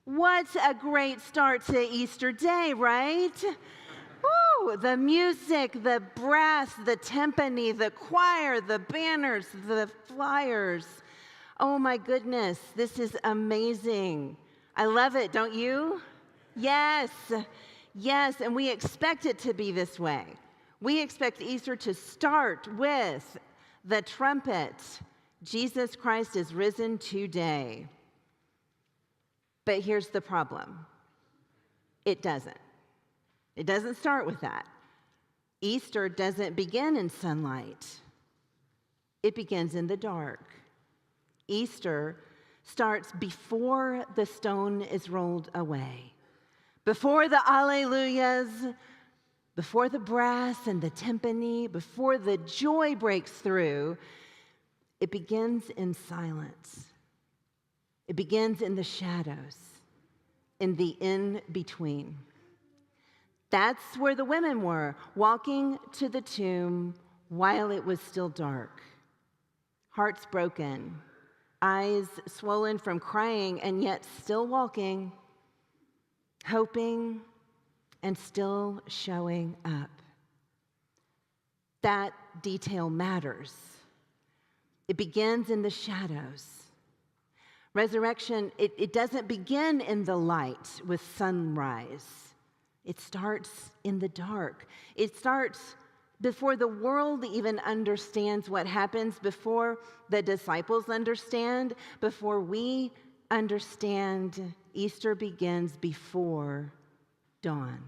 What a great start to Easter Day, right? Woo! The music, the brass, the timpani, the choir, the banners, the flyers. Oh my goodness, this is amazing. I love it, don't you? Yes, yes, and we expect it to be this way. We expect Easter to start with the trumpet. Jesus Christ is risen today. But here's the problem. It doesn't. It doesn't start with that. Easter doesn't begin in sunlight. It begins in the dark. Easter starts before the stone is rolled away, before the alleluias, before the brass and the timpani, before the joy breaks through. It begins in silence. It begins in the shadows, in the in-between. That's where the women were, walking to the tomb while it was still dark. Hearts broken, eyes swollen from crying, and yet still walking, hoping, and still showing up. That detail matters. It begins in the shadows. Resurrection, it doesn't begin in the light with sunrise. It starts in the dark. It starts before the world even understands what happens, before the disciples understand, before we understand. Easter begins before dawn.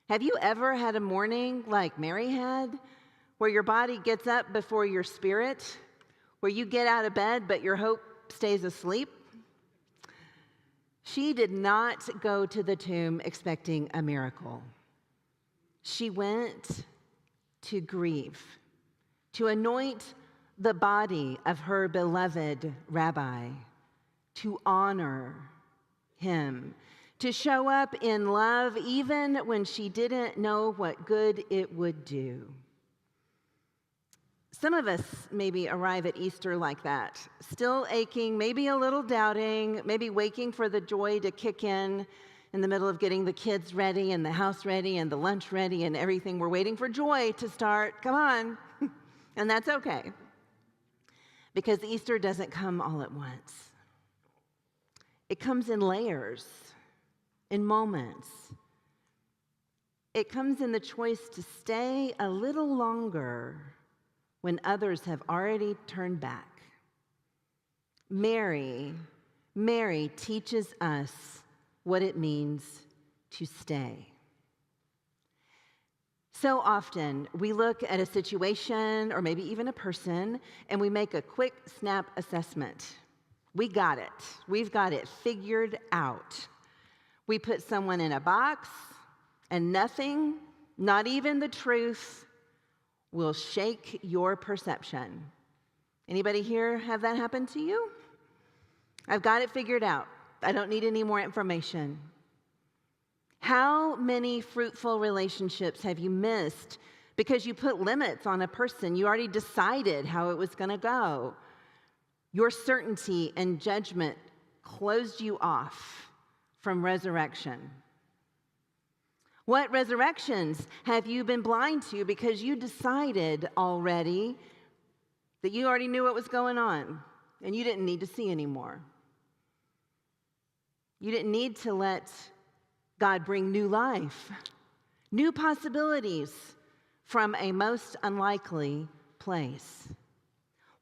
Have you ever had a morning like Mary had, where your body gets up before your spirit, where you get out of bed but your hope stays asleep? She did not go to the tomb expecting a miracle. She went to grieve, to anoint the body of her beloved rabbi, to honor him, to show up in love even when she didn't know what good it would do. Some of us maybe arrive at Easter like that, still aching, maybe a little doubting, maybe waking for the joy to kick in the middle of getting the kids ready and the house ready and the lunch ready and everything. We're waiting for joy to start. Come on. And that's okay, because Easter doesn't come all at once. It comes in layers, in moments. It comes in the choice to stay a little longer when others have already turned back. Mary teaches us what it means to stay. So often we look at a situation or maybe even a person and we make a quick snap assessment. We got it. We've got it figured out. We put someone in a box and nothing, not even the truth, will shake your perception. Anybody here have that happen to you? I've got it figured out. I don't need any more information. How many fruitful relationships have you missed because you put limits on a person? You already decided how it was going to go. Your certainty and judgment closed you off from resurrection. What resurrections have you been blind to because you decided already that you already knew what was going on and you didn't need to see anymore? You didn't need to let God bring new life, new possibilities from a most unlikely place.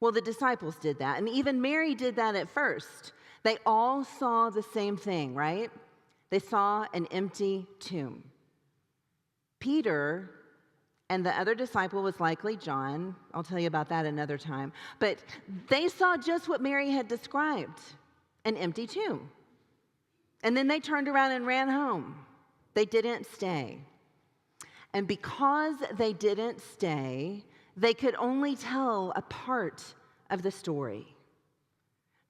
Well, the disciples did that, and even Mary did that at first. They all saw the same thing, right? They saw an empty tomb. Peter and the other disciple was likely John. I'll tell you about that another time. But they saw just what Mary had described, an empty tomb. And then they turned around and ran home. They didn't stay. And because they didn't stay, they could only tell a part of the story.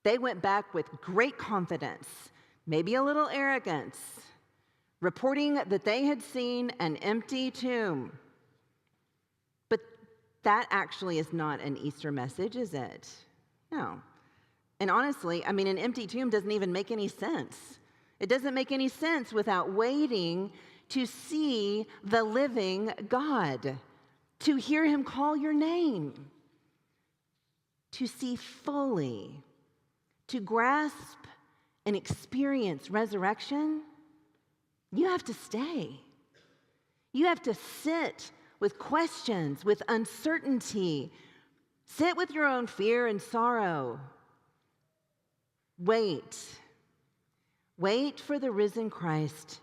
They went back with great confidence, maybe a little arrogance, reporting that they had seen an empty tomb. But that actually is not an Easter message, is it? No. And honestly, I mean, an empty tomb doesn't even make any sense. It doesn't make any sense without waiting to see the living God, to hear him call your name, to see fully, to grasp and experience resurrection. You have to stay. You have to sit with questions, with uncertainty. Sit with your own fear and sorrow. Wait. Wait for the risen Christ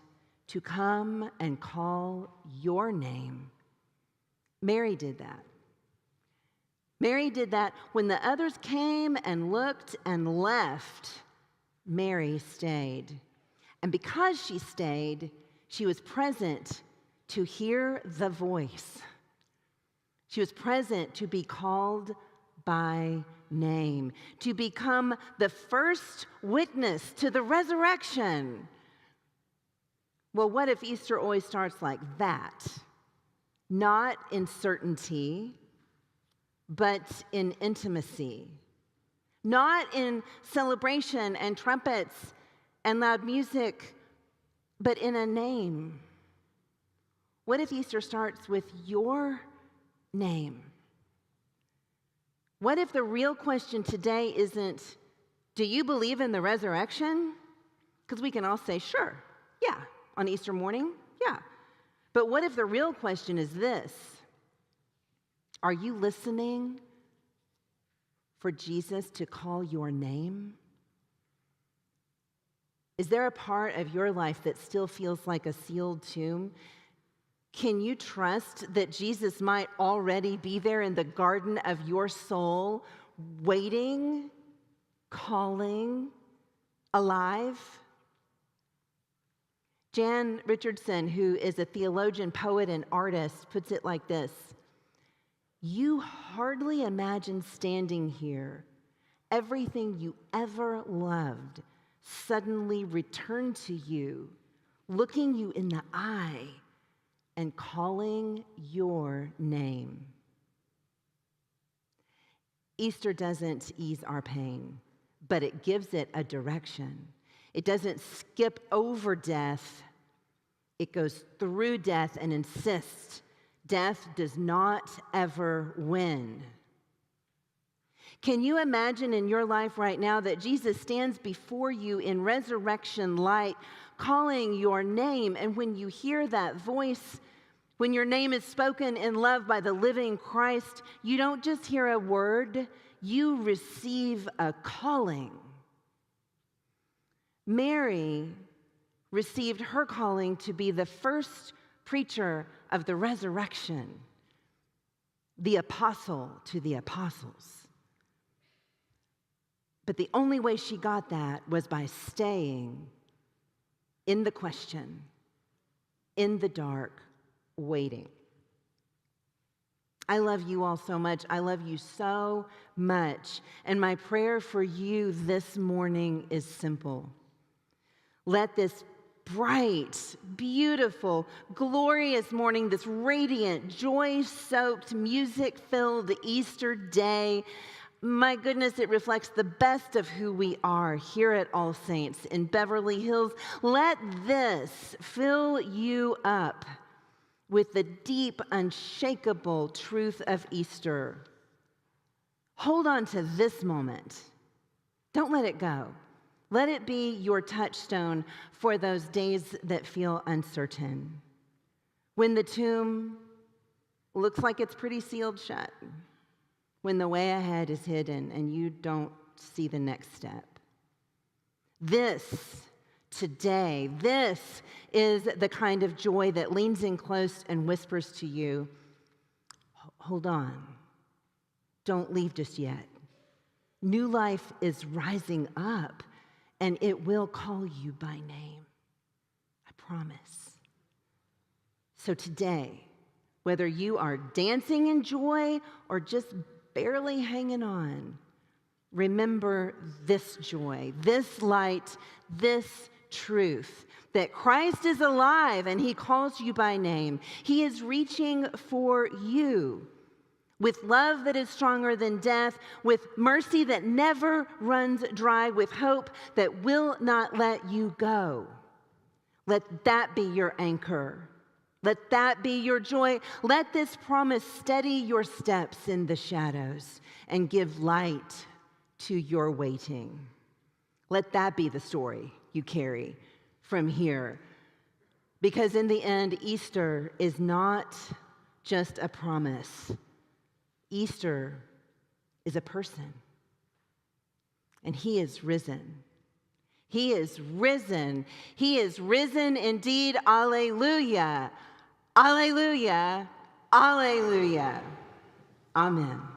to come and call your name. Mary did that. Mary did that when the others came and looked and left. Mary stayed. And because she stayed, she was present to hear the voice. She was present to be called by name, to become the first witness to the resurrection. Well, what if Easter always starts like that? Not in certainty, but in intimacy. Not in celebration and trumpets and loud music, but in a name. What if Easter starts with your name? What if the real question today isn't, do you believe in the resurrection? Because we can all say, sure, yeah, on Easter morning, yeah. But what if the real question is this? Are you listening for Jesus to call your name? Is there a part of your life that still feels like a sealed tomb? Can you trust that Jesus might already be there in the garden of your soul, waiting, calling, alive? Jan Richardson, who is a theologian, poet, and artist, puts it like this: you hardly imagine standing here, everything you ever loved suddenly returned to you, looking you in the eye and calling your name. Easter doesn't ease our pain, but it gives it a direction. It doesn't skip over death. It goes through death and insists death does not ever win. Can you imagine in your life right now that Jesus stands before you in resurrection light, calling your name, and when you hear that voice, when your name is spoken in love by the living Christ, you don't just hear a word, you receive a calling. Mary received her calling to be the first preacher of the resurrection, the apostle to the apostles. But the only way she got that was by staying in the question, in the dark, waiting. I love you all so much. I love you so much. And my prayer for you this morning is simple. Let this bright, beautiful, glorious morning, this radiant, joy-soaked, music-filled Easter day, my goodness, it reflects the best of who we are here at All Saints in Beverly Hills. Let this fill you up with the deep, unshakable truth of Easter. Hold on to this moment. Don't let it go. Let it be your touchstone for those days that feel uncertain. When the tomb looks like it's pretty sealed shut. When the way ahead is hidden and you don't see the next step. This is the kind of joy that leans in close and whispers to you, hold on, don't leave just yet. New life is rising up and it will call you by name. I promise. So today, whether you are dancing in joy or just barely hanging on, remember this joy, this light, this truth, that Christ is alive and he calls you by name. He is reaching for you. with love that is stronger than death, with mercy that never runs dry, with hope that will not let you go. Let that be your anchor. Let that be your joy. Let this promise steady your steps in the shadows and give light to your waiting. Let that be the story you carry from here. Because in the end, Easter is not just a promise. Easter is a person. And he is risen. He is risen. He is risen indeed. Alleluia. Alleluia. Alleluia. Amen.